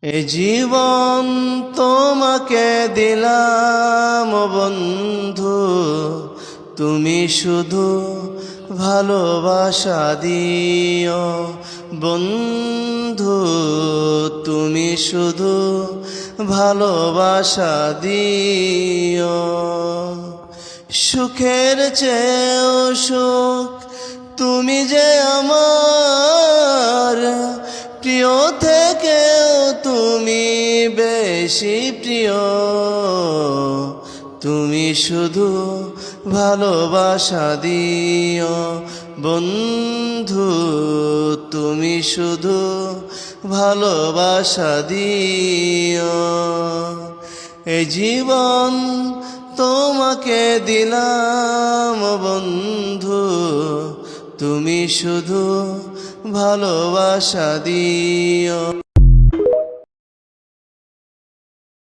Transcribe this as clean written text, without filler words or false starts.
এ জীবন তোমাকে দিলাম বন্ধু, তুমি শুধু ভালোবাসা দিও বন্ধু, তুমি শুধু ভালোবাসা দিও। সুখের চেয়েও সুখ তুমি যে আমার, প্রিয় থেকেও তুমি বেশি প্রিয়। তুমি শুধু ভালোবাসা দিও বন্ধু, তুমি শুধু ভালোবাসা দিও। এই জীবন তোমাকে দিলাম বন্ধু, তুমি শুধু ভালোবাসা দিও।